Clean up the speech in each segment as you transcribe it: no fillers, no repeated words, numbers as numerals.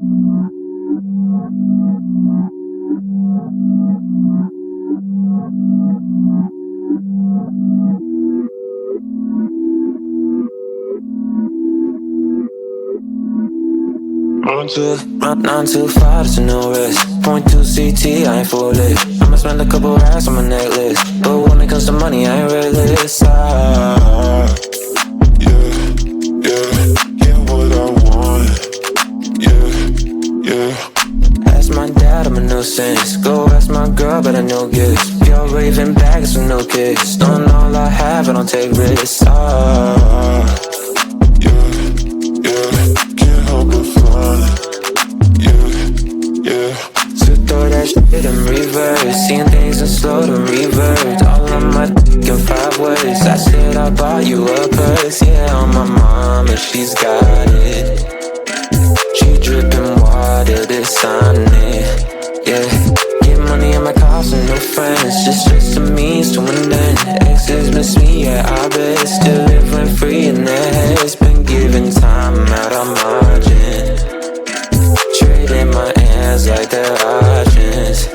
Run too far, there's no risk. Point to CT, I ain't full lit. I'ma spend a couple racks on my necklace, but when it comes to money, I ain't realist. Get what I want. Ask my dad, I'm a nuisance. Go ask my girl, but I know gifts. Pure raving bags with no kicks. Don't all I have, I don't take risks. Can't help but fun. So throw that shit in reverse. Seeing things in slow to revert. All of my in 5 words. I said I bought you a purse. Yeah, on my mom, and she's got it. She dripping water, this on it. Yeah, get money in my cost and no friends. Just a means to an end. Exes miss me, yeah, I bet. Still living free in their heads. Been giving time out of margin. Trading my hands like they're options.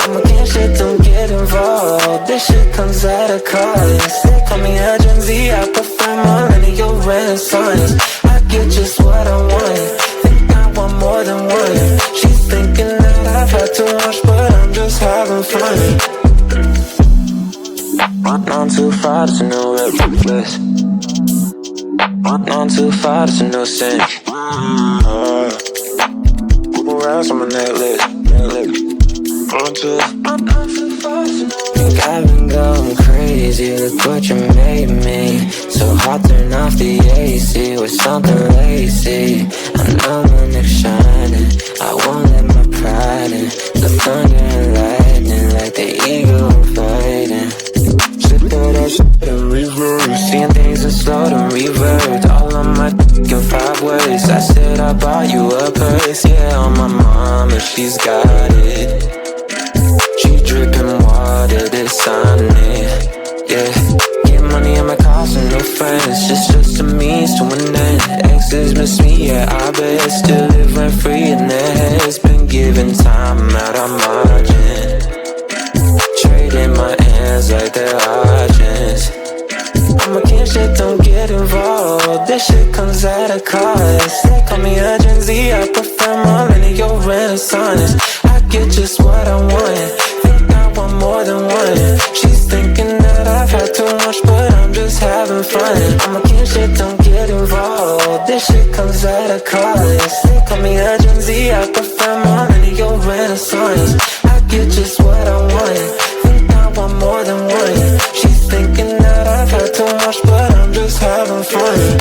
I'm against shit, don't get involved. This shit comes at a cost. They call me a Gen Z, I prefer millennial renaissance. I get just what I want. Think I want more than one. She's thinking that I've had too much, but I'm just having fun. Run too far, there's no reckless. Run too far, there's no sense. Couple rounds on my necklace. Run too far, think I've been going crazy. Look what you made me. So hot, turn off the AC with something lazy. I know my neck's shining. I won't let my pride in. The thunder and lightning like the eagle fighting. Throw that shit in reverse. Seeing things in slow to revert. All of my in 5 words. I said I bought you a purse. Yeah, on my mom, and she's got it. She dripping water, this on it. Yeah, get money in my cost and no friends. Just a means to an end. Exes miss me, yeah, I bet. Still living free in their heads. Been giving time out of margin. Trading my hands like they're options. I'm against shit, don't get involved. This shit comes at a cost. They call me a Gen Z, I prefer millennial renaissance. I get just what I want. Think I want more than one. She's thinking that I've had too much, but I'm just having fun. I'm against shit, don't get involved. This shit comes at a cost. They call me a Gen Z, I prefer millennial renaissance. I get just what I want. Want more than one. She's thinking that I've had too much, but I'm just having fun.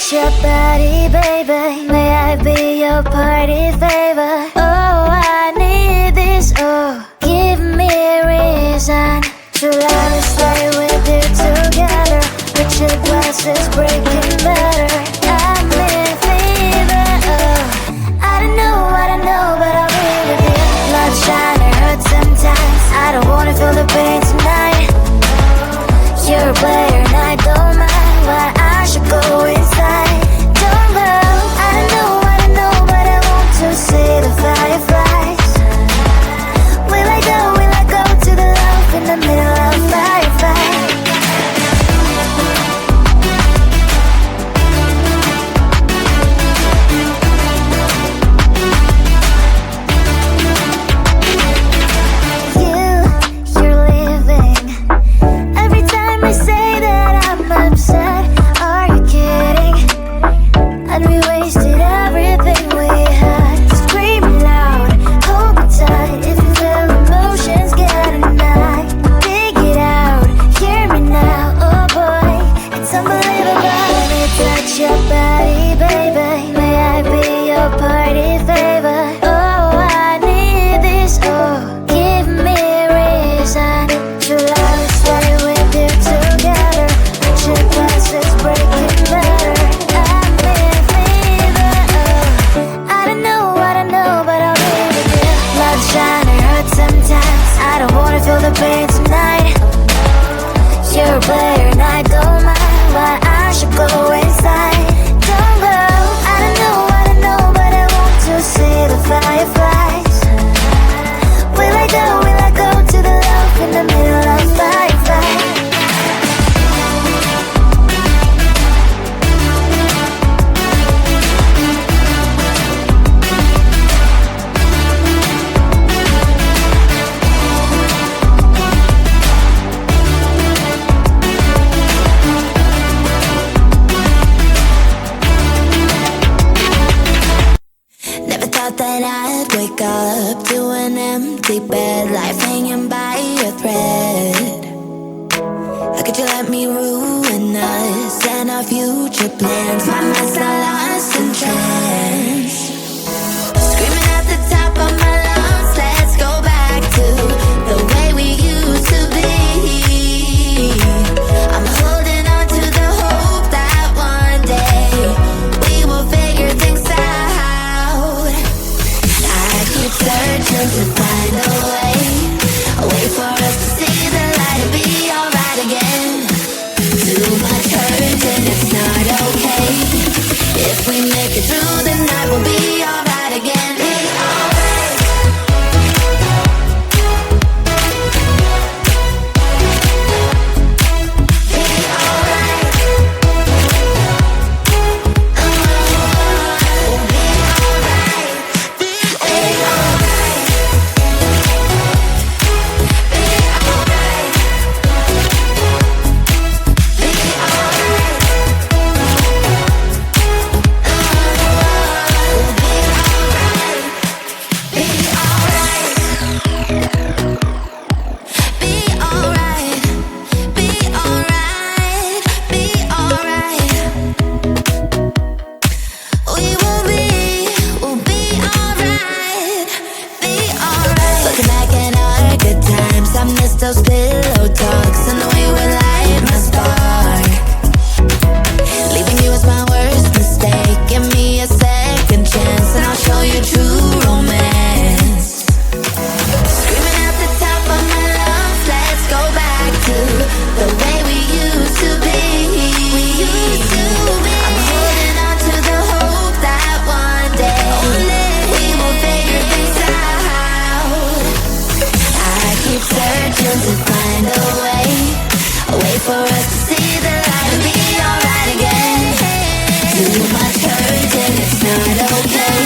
Your body, baby, may I be your party favor? Oh, I need this, oh, give me a reason to let me stay with you together. Richard glasses breaking better, I'm in fever, oh. I don't know, but I'll be with you. Blood shine, it hurts sometimes. I don't wanna feel the pain tonight. You're a player and I don't mind, but I should go inside. Don't go, I don't know, but I want to see the fact. thought that I'd wake up to an empty bed, life hanging by a thread. How could you let me ruin us and our future plans? My mind's now lost in trance. Screaming at the top of my lungs, let's go back to the way we used to be. I'm holding on to the hope that one day we will figure things out. I keep searching to find a way for us to see the light and be alright again. Too much hurt and it's not okay. If we make it through the night, we'll be alright again. Be alright. Be alright. We'll be alright. Be alright. Be alright. Be alright. Those pillow talks and the way we light my spark. Leaving you was my worst mistake. Give me a second chance and I'll show you true romance. Screaming at the top of my lungs, let's go back to the way we used to be. We used to be. I'm holding on to the hope that one day we will figure things out. I keep searching to find a way for us to see the light and be alright again. Too much hurt and it's not okay.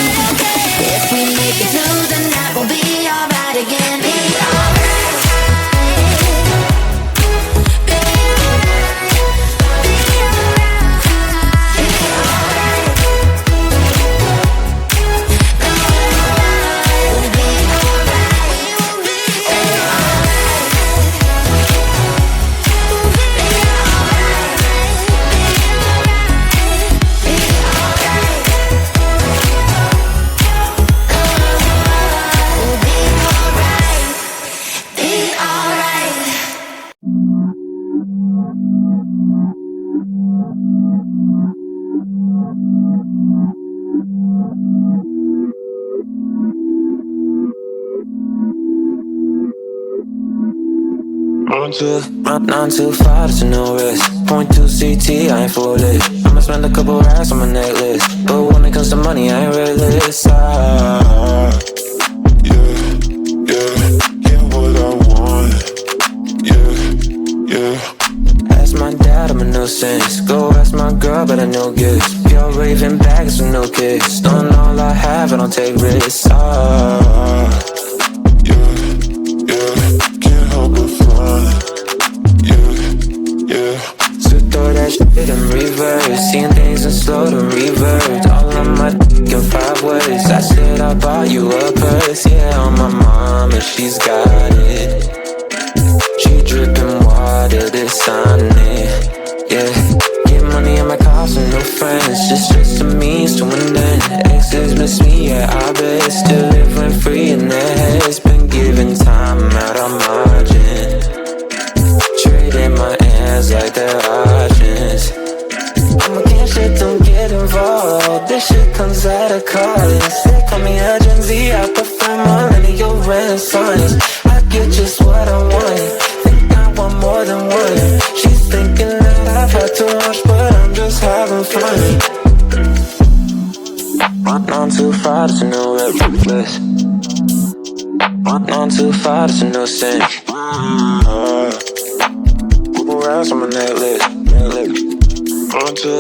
If we make it through the night, we'll be alright again. Be alright. Be alright. Be alright. Be alright. We'll be alright. We'll be alright. Not too far, there's no risk. 0.2 CT, I ain't full lit. I'ma spend a couple racks on my necklace, but when it comes to money, I ain't realist. Yeah, what I want. Yeah. Ask my dad, I'm a nuisance. Go ask my girl, but I know gifts. Pure raving bags with no kicks. Don't all I have, I don't take risks. Shit in reverse, seeing things in slow to revert. All on my dick in 5 words. I said I bought you a purse, yeah, on my mom, and she's got it. She dripping water, this on it, yeah. Get money in my cops and no friends, just a means to an end. Exes miss me, yeah, I bet. Still living free in their heads. Been giving time out of margin. Trading my hands like they're options. I'm against shit, don't get involved. This shit comes at a cost. They call me a Gen Z, I prefer millennial renaissance. I get just what I want, think I want more than one. She's thinking that I've had too much, but I'm just having fun. On too far, there's no reckless. On too far, there's no sense. Racks on my necklace. On too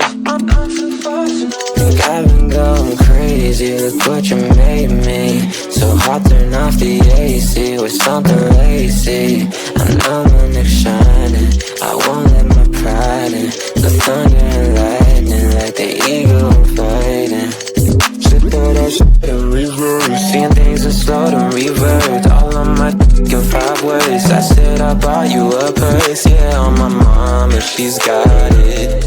far, think I've been going crazy. Look what you made me. So hot, turn off the AC with something lazy. I know my neck shining, I won't let my pride in. The thunder and lightning like the eagle fighting. Shit, throw that shit in reverse. seeing things in slow to revert. All on my in 5 words. I said I bought you a purse. Yeah, on my mama, she's got it.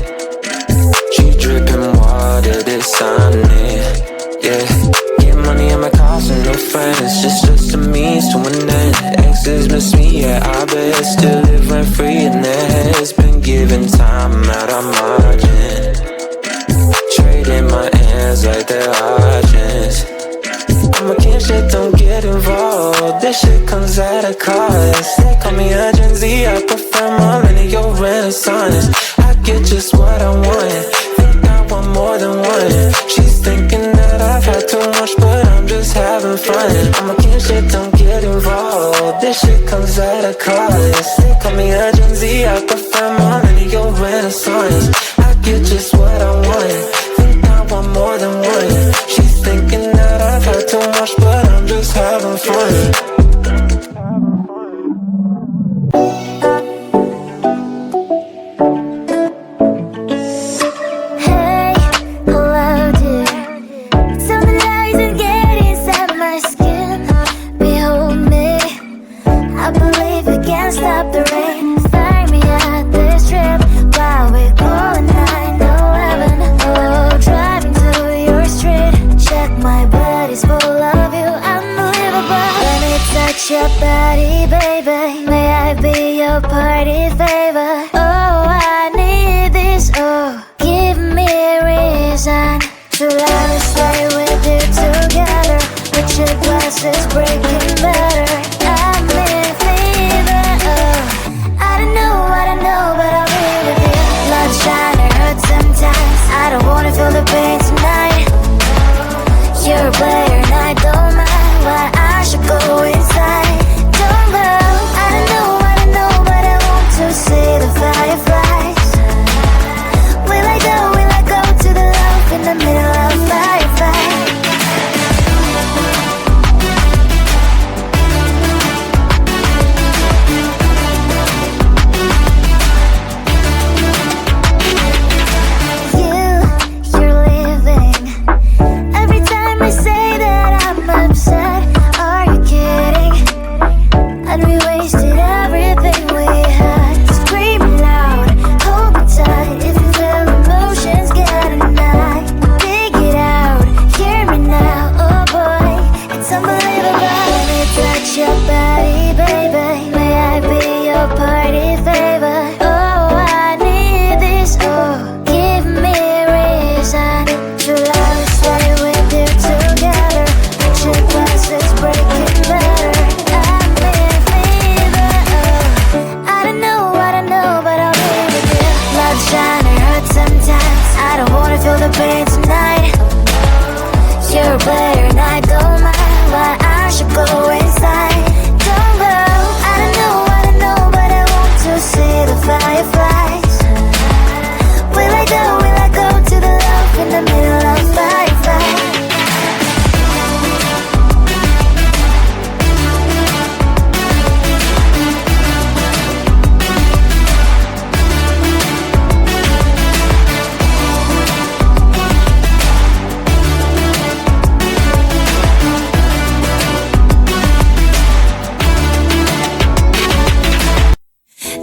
She dripping water, this on it. Yeah, get money in my cost and no friends. Just a means to an end. Exes miss me, yeah, I bet. Still live rent free in their heads. Been giving time out of margin. Trading my hands like they're auctions. I'm a king, shit, don't get involved. This shit comes at a cost. They call me a Gen Z, I prefer millennial renaissance. I get just what I want, think I want more than one. She's thinking that I've had too much, but I'm just having fun. I'm a king, shit, don't get involved. This shit comes at a cost. They call me a Gen Z, I prefer millennial renaissance. I get just what I want, think I want more than one. She's thinking that I've had too much, but I'm just having fun. Your body, baby, may I be your party favor? Oh, I need this, oh, give me a reason to let me stay with you together. With your glasses breaking better, I'm in fever, oh. I don't know, but I'll be with you. Love shine, it hurts sometimes. I don't wanna feel the pain tonight. You're a player and I don't mind why I should go inside. Don't go, I don't know, but I want to see the fireflies. Will I go to the love in the middle of firefight? You're leaving. Every time I say that I'm upset, are you kidding? And we wasted everything we had. Screaming loud, hold me tight. If you feel emotions getting high, dig it out, hear me now. Oh boy, it's unbelievable. Let me touch your body, baby. May I be your party favor? Oh, I need this, oh, give me a reason to let me stay with you together. With your glasses breaking better, I'm in fever, oh. I don't know, but I'll be with you. Love shine, it hurts sometimes. I don't wanna feel the pain tonight. You're a player and I don't mind why I should go inside. Don't go, I don't know, but I want to see the fireflies. Will I go to the love in the middle of firefight?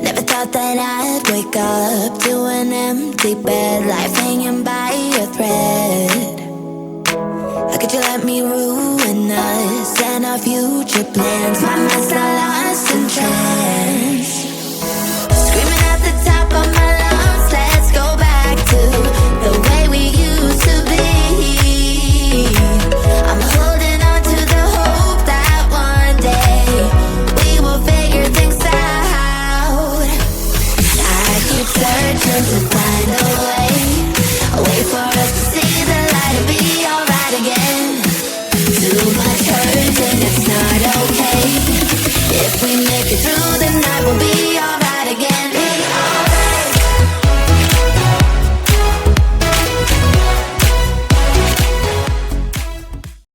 Never thought that I'd wake up to an empty bed, life hanging by a thread. How could you let me ruin us and our future plans? My mind's not lost in trance. Screaming at the top of my lungs, let's go back to the way we used to be. I'm holding on to the hope that one day we will figure things out. I keep searching to find a way for us to see the light and be alright again. Too much hurt and it's not okay. If we make it through the night, we'll be alright.